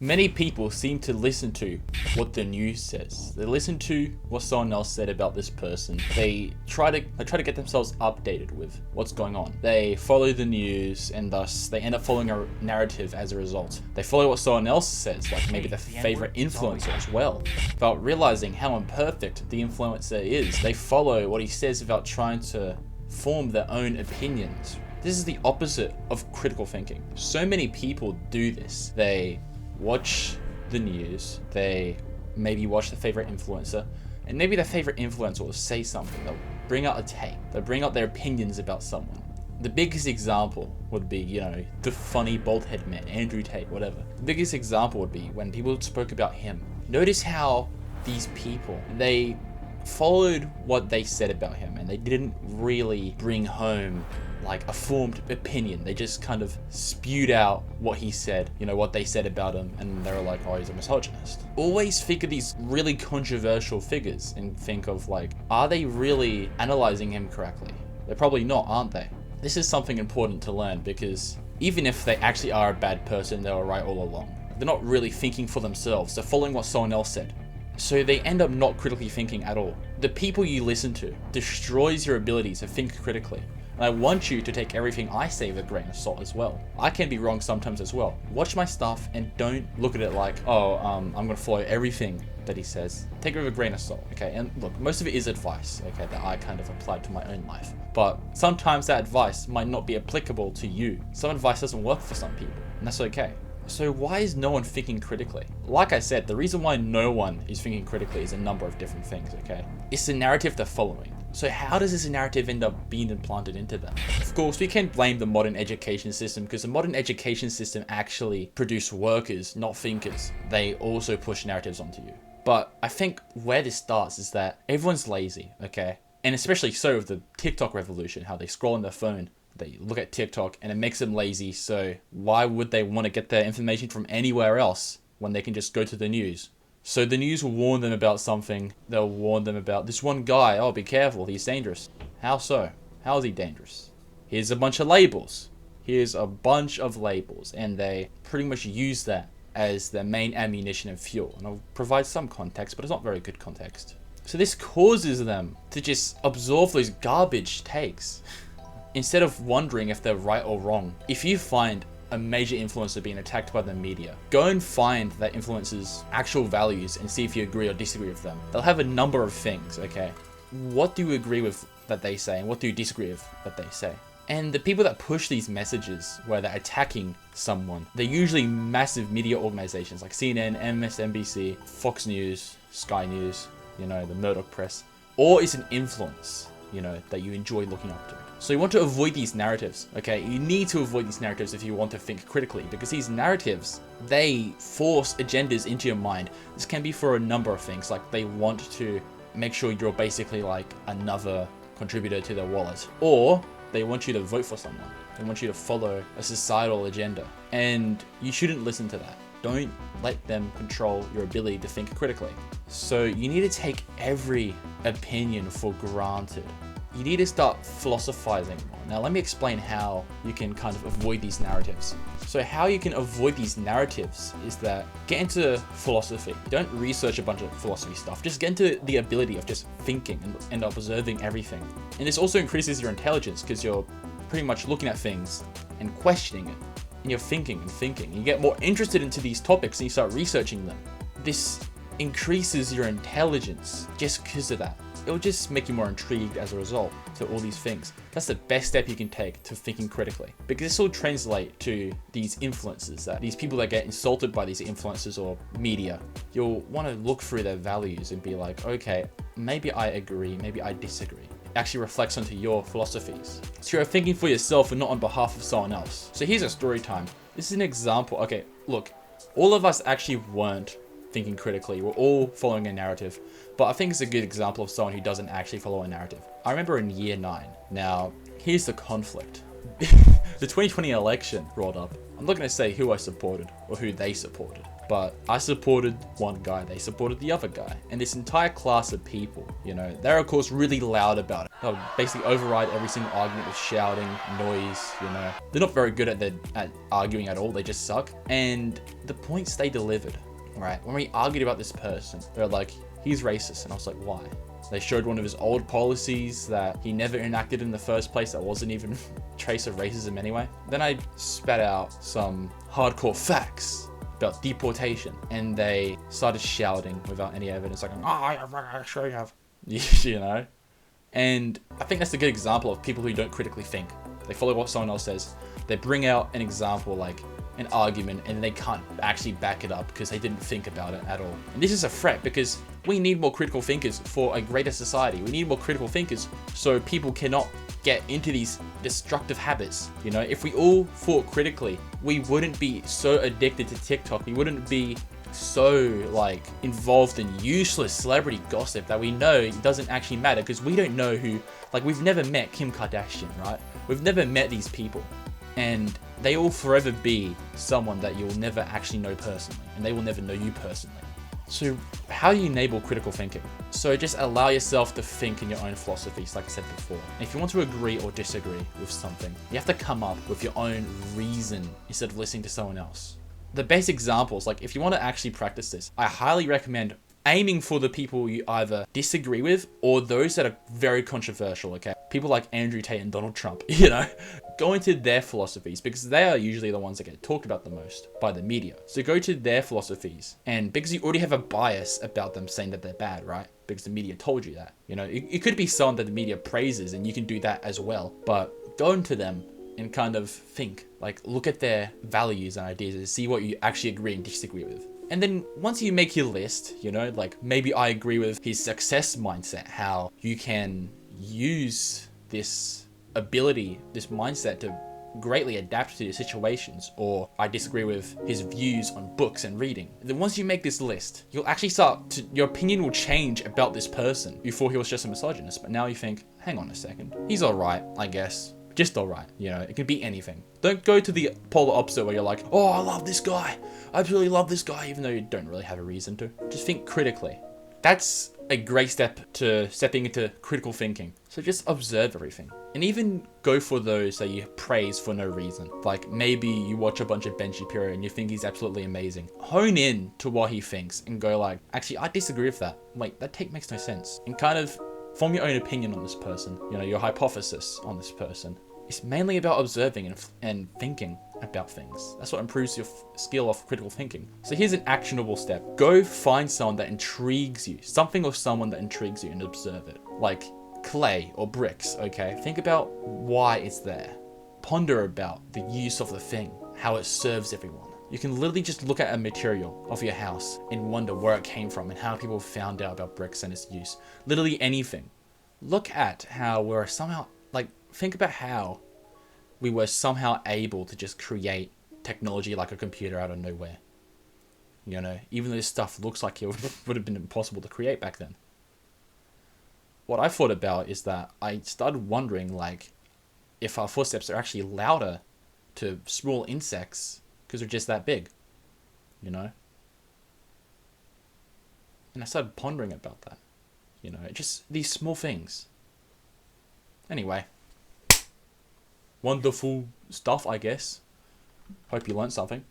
Many people seem to listen to what the news says. They listen to what someone else said about this person. They try to get themselves updated with what's going on. They follow the news and thus they end up following a narrative as a result. They follow what someone else says, like maybe their favorite influencer as well. Without realizing how imperfect the influencer is, they follow what he says without trying to form their own opinions. This is the opposite of critical thinking. So many people do this. They watch the news, they maybe watch their favorite influencer, and maybe their favorite influencer will say something. They'll bring out a take, they'll bring out their opinions about someone. The biggest example would be, the funny bald head man, Andrew Tate, whatever. The biggest example would be when people spoke about him. Notice how these people, they followed what they said about him and they didn't really bring home like a formed opinion. They just kind of spewed out what he said, what they said about him, and they were like, oh, he's a misogynist. Always think of these really controversial figures and think of are they really analyzing him correctly? They're probably not, aren't they? This is something important to learn because even if they actually are a bad person, they were right all along. They're not really thinking for themselves. They're following what someone else said. So they end up not critically thinking at all. The people you listen to destroys your ability to think critically. And I want you to take everything I say with a grain of salt as well. I can be wrong sometimes as well. Watch my stuff and don't look at it like, I'm gonna follow everything that he says. Take it with a grain of salt, okay? And look, most of it is advice, okay, that I kind of applied to my own life. But sometimes that advice might not be applicable to you. Some advice doesn't work for some people, and that's okay. So why is no one thinking critically? Like I said, the reason why no one is thinking critically is a number of different things, okay? It's the narrative they're following. So how does this narrative end up being implanted into them? Of course, we can't blame the modern education system because the modern education system actually produce workers, not thinkers. They also push narratives onto you. But I think where this starts is that everyone's lazy, okay? And especially so with the TikTok revolution, how they scroll on their phone, they look at TikTok and it makes them lazy. So why would they want to get their information from anywhere else when they can just go to the news? So the news will warn them about something. They'll warn them about this one guy. Oh, be careful. He's dangerous. How so? How is he dangerous? Here's a bunch of labels. Here's a bunch of labels. And they pretty much use that as their main ammunition and fuel. And I'll provide some context, but it's not very good context. So this causes them to just absorb those garbage takes instead of wondering if they're right or wrong. If you find a major influencer being attacked by the media, go and find that influencer's actual values and see if you agree or disagree with them. They'll have a number of things, okay? What do you agree with that they say and what do you disagree with that they say? And the people that push these messages where they're attacking someone, they're usually massive media organizations like CNN, MSNBC, Fox News, Sky News, the Murdoch press, or it's an influence, that you enjoy looking up to. So you want to avoid these narratives, okay? You need to avoid these narratives if you want to think critically, because these narratives, they force agendas into your mind. This can be for a number of things, like they want to make sure you're basically like another contributor to their wallet, or they want you to vote for someone. They want you to follow a societal agenda, and you shouldn't listen to that. Don't let them control your ability to think critically. So you need to take every opinion for granted. You need to start philosophizing more. Now let me explain how you can kind of avoid these narratives. So how you can avoid these narratives is that get into philosophy. Don't research a bunch of philosophy stuff. Just get into the ability of just thinking and observing everything. And this also increases your intelligence because you're pretty much looking at things and questioning it. And you're thinking and thinking. You get more interested into these topics and you start researching them. This increases your intelligence just because of that. It'll just make you more intrigued as a result to all these things. That's the best step you can take to thinking critically, because this will translate to these influencers, that these people that get insulted by these influencers or media. You'll want to look through their values and be like, okay, maybe I agree, maybe I disagree. It actually reflects onto your philosophies. So you're thinking for yourself and not on behalf of someone else. So here's a story time. This is an example. Okay, look, all of us actually weren't thinking critically. We're all following a narrative, but I think it's a good example of someone who doesn't actually follow a narrative. I remember in year 9. Now, here's the conflict. The 2020 election brought up. I'm not going to say who I supported or who they supported. but I supported one guy, they supported the other guy. And this entire class of people, you know, they're of course really loud about it. They'll basically override every single argument with shouting, noise, you know. They're not very good at arguing at all, they just suck. And the points they delivered, right? When we argued about this person, they're like, he's racist. And I was like, why? They showed one of his old policies that he never enacted in the first place that wasn't even a trace of racism anyway. Then I spat out some hardcore facts about deportation, and they started shouting without any evidence, like, oh, I sure you have. You know? And I think that's a good example of people who don't critically think. They follow what someone else says. They bring out an example, like an argument, and they can't actually back it up because they didn't think about it at all. And this is a threat because we need more critical thinkers for a greater society. We need more critical thinkers so people cannot get into these destructive habits. You know, if we all thought critically, we wouldn't be so addicted to TikTok. We wouldn't be so like involved in useless celebrity gossip that we know it doesn't actually matter, because we don't know who, like, we've never met Kim Kardashian, right? We've never met these people, and they will forever be someone that you'll never actually know personally, and they will never know you personally. So how do you enable critical thinking? So just allow yourself to think in your own philosophies, like I said before. And if you want to agree or disagree with something, you have to come up with your own reason instead of listening to someone else. The best examples, like if you want to actually practice this, I highly recommend aiming for the people you either disagree with or those that are very controversial, okay? People like Andrew Tate and Donald Trump, you know? Go into their philosophies because they are usually the ones that get talked about the most by the media. So go to their philosophies, and because you already have a bias about them saying that they're bad, right? Because the media told you that. You know, it could be someone that the media praises and you can do that as well. But go into them and kind of think, like look at their values and ideas and see what you actually agree and disagree with. And then once you make your list, you know, like maybe I agree with his success mindset, how you can use this ability, this mindset to greatly adapt to your situations, or I disagree with his views on books and reading. Then once you make this list, you'll actually your opinion will change about this person. Before he was just a misogynist, but now you think, hang on a second, he's alright, I guess. Just alright, you know, it can be anything. Don't go to the polar opposite where you're like, oh, I love this guy. I absolutely love this guy, even though you don't really have a reason to. Just think critically. That's a great step to stepping into critical thinking. So just observe everything. And even go for those that you praise for no reason. Like maybe you watch a bunch of Ben Shapiro and you think he's absolutely amazing. Hone in to what he thinks and go like, actually, I disagree with that. Wait, that take makes no sense. And kind of form your own opinion on this person. You know, your hypothesis on this person. It's mainly about observing and thinking about things. That's what improves your skill of critical thinking. So here's an actionable step. Go find someone that intrigues you. Something or someone that intrigues you and observe it. Like clay or bricks, okay? Think about why it's there. Ponder about the use of the thing, how it serves everyone. You can literally just look at a material of your house and wonder where it came from and how people found out about bricks and its use. Literally anything. Look at how we're somehow, like, think about how we were somehow able to just create technology like a computer out of nowhere. You know, even though this stuff looks like it would have been impossible to create back then. What I thought about is that I started wondering, like, if our footsteps are actually louder to small insects because they're just that big, you know? And I started pondering about that, you know, just these small things. Anyway. Wonderful stuff, I guess. Hope you learned something.